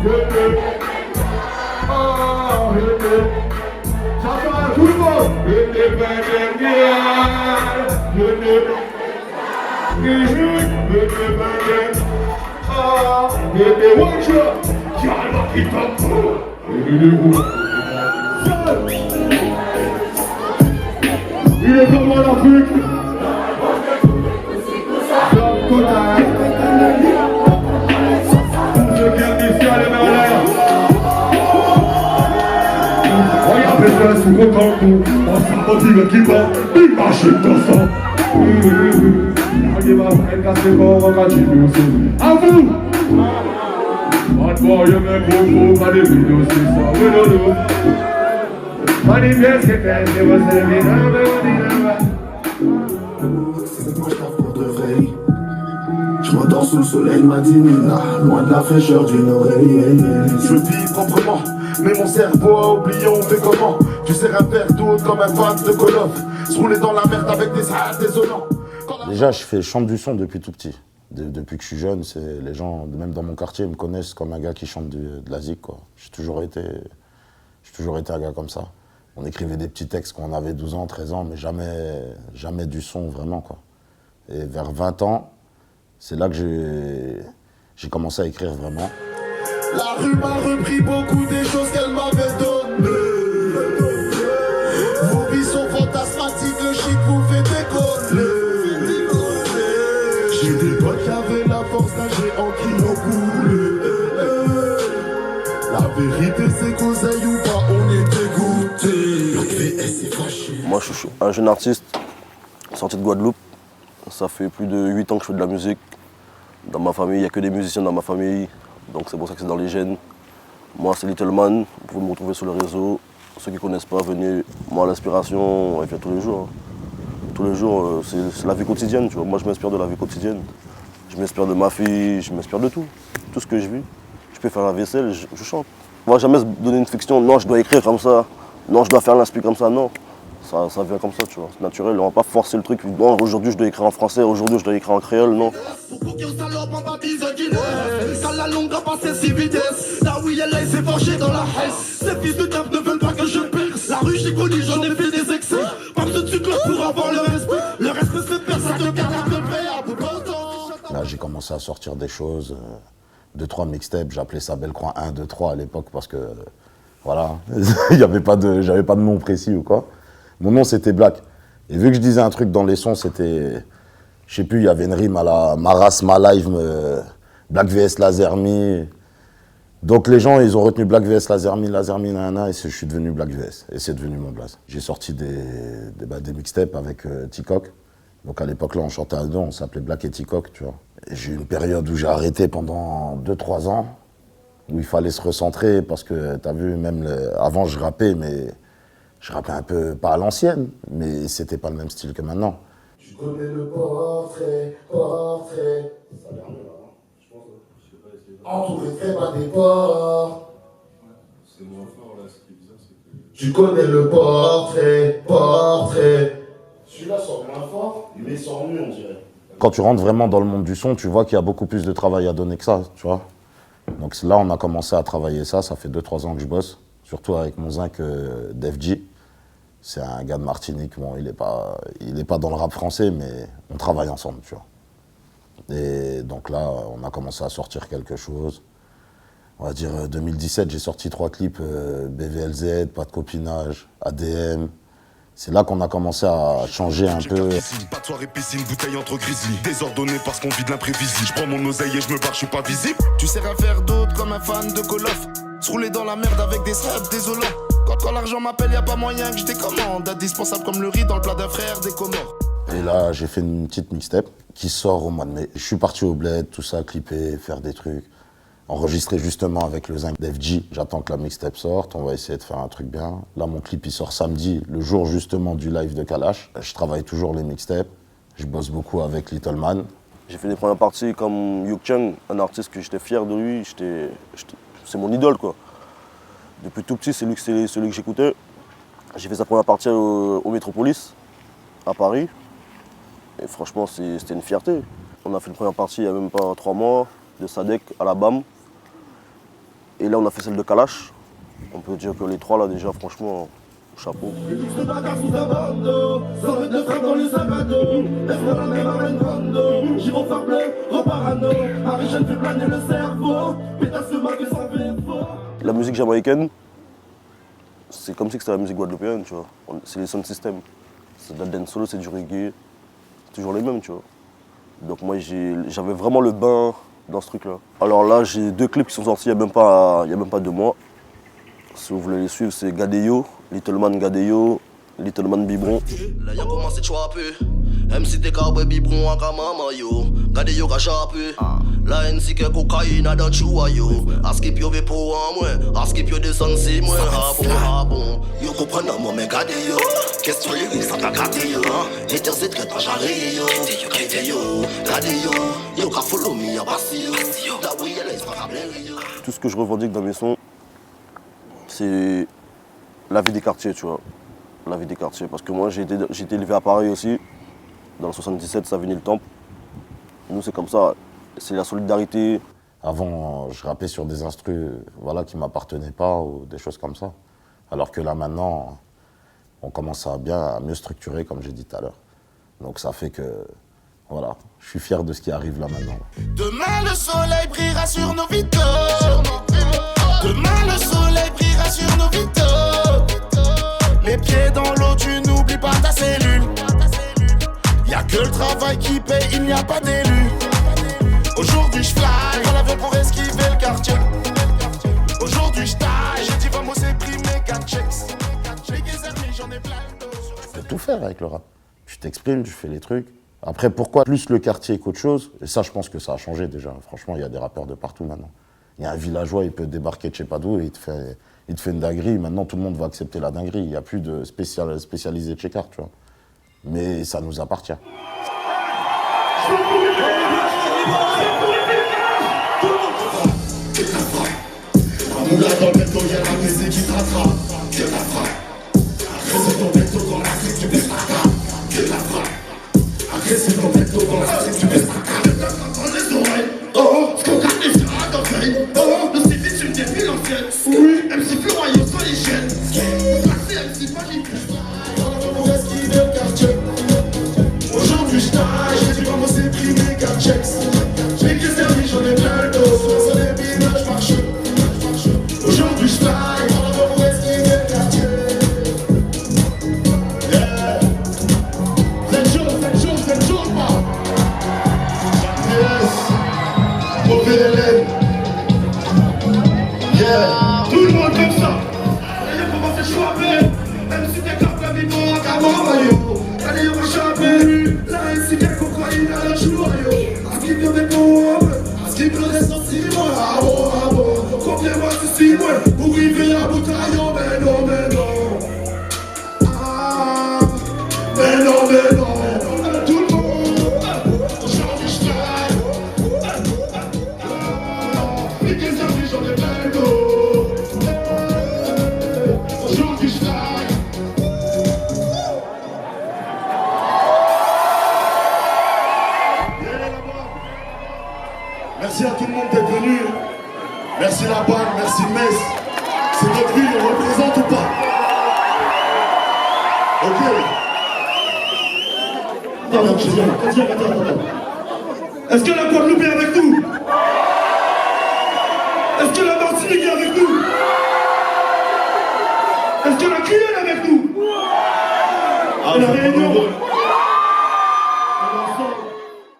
J'entends tout le monde. Il est comment l'Afrique? Sous content, on s'en le qui va, il marche dans son. Il va faire casser pour on continue aussi. À vous! Bad boy, you make go, pas de vidéos, c'est ça, oui, non, non. Pas de pièces, c'est fait, c'est vous, c'est bien, c'est moi, je tape pour de vrai. Je m'endors sous le soleil, m'a dit Nina, loin de la fraîcheur d'une oreille. Je vis proprement, mais mon cerveau a oublié, on fait comment? Tu sers un verre d'eau comme un fan de Call of. Se rouler dans la merde avec des salles désolants. Déjà, je chante du son depuis tout petit. Depuis que je suis jeune, les gens, même dans mon quartier, me connaissent comme un gars qui chante de la zik, quoi. J'ai toujours été un gars comme ça. On écrivait des petits textes quand on avait 12 ans, 13 ans, mais jamais du son vraiment, quoi. Et vers 20 ans, c'est là que j'ai commencé à écrire vraiment. La rue m'a repris beaucoup des choses qu'elle m'avait données. Vos vies sont fantasmatiques, le shit vous fait décoller. J'ai des potes qui avaient la force d'un géant qui l'ont coulé. La vérité c'est qu'oseille ou pas, on est dégoûté. Moi je suis un jeune artiste sorti de Guadeloupe. Ça fait plus de 8 ans que je fais de la musique. Dans ma famille, il n'y a que des musiciens dans ma famille. Donc c'est pour ça que c'est dans les gènes. Moi c'est Little Man, vous pouvez me retrouver sur le réseau. Ceux qui ne connaissent pas, venez. Moi l'inspiration, elle vient tous les jours. Tous les jours, c'est la vie quotidienne. Tu vois. Moi je m'inspire de la vie quotidienne. Je m'inspire de ma fille, je m'inspire de tout. Tout ce que je vis. Je peux faire la vaisselle, je chante. On ne va jamais se donner une fiction, non je dois écrire comme ça, non je dois faire l'inspi comme ça, non. Ça vient comme ça, tu vois, c'est naturel, on va pas forcer le truc. Non, aujourd'hui je dois écrire en français, aujourd'hui je dois écrire en créole, non. Là j'ai commencé à sortir des choses, 2-3 mixtapes, j'appelais ça Bellecroix 1, 2, 3 à l'époque parce que, voilà, j'avais pas de nom précis ou quoi. Mon nom c'était Black. Et vu que je disais un truc dans les sons, c'était, je sais plus, il y avait une rime à la Ma race, ma live, Black vs Lazermi. Donc les gens, ils ont retenu Black vs Lazermi, nanana, et je suis devenu Black vs. Et c'est devenu mon blaze. J'ai sorti des mixtapes avec T-Cock. Donc à l'époque là, on chantait à deux, on s'appelait Black et T-Cock, tu vois. Et j'ai eu une période où j'ai arrêté pendant 2-3 ans, où il fallait se recentrer, parce que t'as vu, même avant je rappais, mais je rappais un peu, pas à l'ancienne, mais c'était pas le même style que maintenant. Tu connais le portrait. Ça a l'air mieux là, hein, je pense. Entouré de crème à des ports. C'est moins fort là, ce qui est bizarre, c'est que. Tu connais le portrait. Celui-là sort moins fort, mais il sort mieux, on dirait. Quand tu rentres vraiment dans le monde du son, tu vois qu'il y a beaucoup plus de travail à donner que ça, tu vois. Donc là, on a commencé à travailler ça fait 2-3 ans que je bosse, surtout avec mon zinc Def G. C'est un gars de Martinique, bon, il est pas dans le rap français, mais on travaille ensemble, tu vois. Et donc là, on a commencé à sortir quelque chose. On va dire 2017, j'ai sorti 3 clips, BVLZ, Pas de copinage, ADM. C'est là qu'on a commencé à changer un peu. Battoir et piscine, bouteille entre grizzly. Désordonné parce qu'on vit de l'imprévisible. Je prends mon oseille et je me barre, je suis pas visible. Tu sers un verre d'autre comme un fan de Call of. Se rouler dans la merde avec des sables désolants. Quand l'argent m'appelle, y a pas moyen que je décommande. Indispensable comme le riz dans le plat d'un frère des Comores. Et là, j'ai fait une petite mixtape qui sort au mois de mai. Je suis parti au bled, tout ça, clipper, faire des trucs. Enregistré justement avec le zinc d'FG. J'attends que la mixtape sorte, on va essayer de faire un truc bien. Là, mon clip, il sort samedi, le jour justement du live de Kalash. Je travaille toujours les mixtapes. Je bosse beaucoup avec Little Man. J'ai fait des premières parties comme Yuk Chung, un artiste que j'étais fier de lui. C'est mon idole, quoi. Depuis tout petit, c'est celui que j'écoutais. J'ai fait sa première partie au Métropolis, à Paris. Et franchement, c'était une fierté. On a fait une première partie il n'y a même pas 3 mois, de Sadek à la BAM. Et là, on a fait celle de Kalash. On peut dire que les 3 là, déjà, franchement, chapeau. La musique jamaïcaine, c'est comme si c'était la musique guadeloupéenne, tu vois. C'est les sound systems. C'est de la dancehall, c'est du reggae. C'est toujours les mêmes, tu vois. Donc moi, j'avais vraiment le bain dans ce truc-là. Alors là, j'ai 2 clips qui sont sortis il n'y a même pas 2 mois. Si vous voulez les suivre, c'est Gadeyo, Little Man Gadeyo, Little Man Bibron. Là y'a commencé de choper. MCT Cowboy Bibron à Kamama yo. Gadeyo ka chapé. La NCK cocaïne à dans chua yo. Askip yo ve pour en moins. Askip yo descend c'est moins. Ah bon. Yo comprendre moi mais Gadeyo. Question lyrique ça pas gratter yo. L'éther c'est très pas jarré yo. Gadeyo. Yo ka follow me y'a passi yo. La oui elle est pas câblé yo. Tout ce que je revendique dans mes sons, c'est la vie des quartiers, tu vois. La vie des quartiers. Parce que moi, j'ai été élevé à Paris aussi. Dans le 77, Savigny-le-Temple. Nous, c'est comme ça. C'est la solidarité. Avant, je rappais sur des instrus voilà, qui ne m'appartenaient pas ou des choses comme ça. Alors que là, maintenant, on commence à mieux structurer, comme j'ai dit tout à l'heure. Donc ça fait que, voilà, je suis fier de ce qui arrive là maintenant. Demain le soleil brillera sur nos vitos. Demain le soleil brillera sur nos vitos. Les pieds dans l'eau, tu n'oublies pas ta cellule. Y'a que le travail qui paye, il n'y a pas d'élu. Aujourd'hui je fly, on avait pour esquiver le quartier. Aujourd'hui je taille, j'ai dit vamos exprimer 4 checks. J'ai des amis, j'en ai plein de dos. Tu peux tout faire avec le rap. Tu t'exprimes, tu fais les trucs. Après, pourquoi plus le quartier qu'autre chose? Et ça, je pense que ça a changé déjà. Franchement, il y a des rappeurs de partout maintenant. Il y a un villageois, il peut débarquer de je sais pas d'où et il te fait une dinguerie. Maintenant, tout le monde va accepter la dinguerie. Il n'y a plus de spécialisé de chez Carte, tu vois. Mais ça nous appartient. Moula dans le béton, y'a la musique qui te rattrape. Que la frappe. Agresse ton béton dans la street, tu baisses ta carte. Que la frappe. Agresse ton béton dans la street, tu baisses ta carte. Dans les oreilles. Oh, ce qu'on garde les sera dans veille. Oh, le CV, tu me défiles l'ancienne. Oui, MC Florent, yo, sans les chaînes. Passé MC Panique. Pour esquiver le quartier. Aujourd'hui, je taille, j'ai dû vraiment s'éprimer 4 checks. J'ai que servi, j'en ai plein le dos. Sur les villages marchés. Aujourd'hui je fly, pour esquiver le quartier. Yeah. C'est chaud pas. Yes. Au VLN. Yeah. Tout le monde comme ça. Allez, comment c'est chaud à faire. Même si t'es comme la vie pour un gamin, maillot. Allez, on va chaper. Là, ici, quel cocaïne à la joue, maillot. À qui vient des pots, à qui peut descendre 6 mois. Ah bon. Combien-moi c'est 6 mois. Pour arriver à Boutaillon, mais non. Ah, mais non. Tout le monde. Aujourd'hui je fly. Et des amis, j'en ai plein le dos. Aujourd'hui je fly. Merci à tout le monde d'être venu. Merci la BAN, merci Metz. C'est notre ville, on représente ou pas? Ok. Attends. Est-ce que la Guadeloupe est avec nous? Est-ce que la Martinique est avec nous? Est-ce que la Guyane est avec nous? Et la Réunion?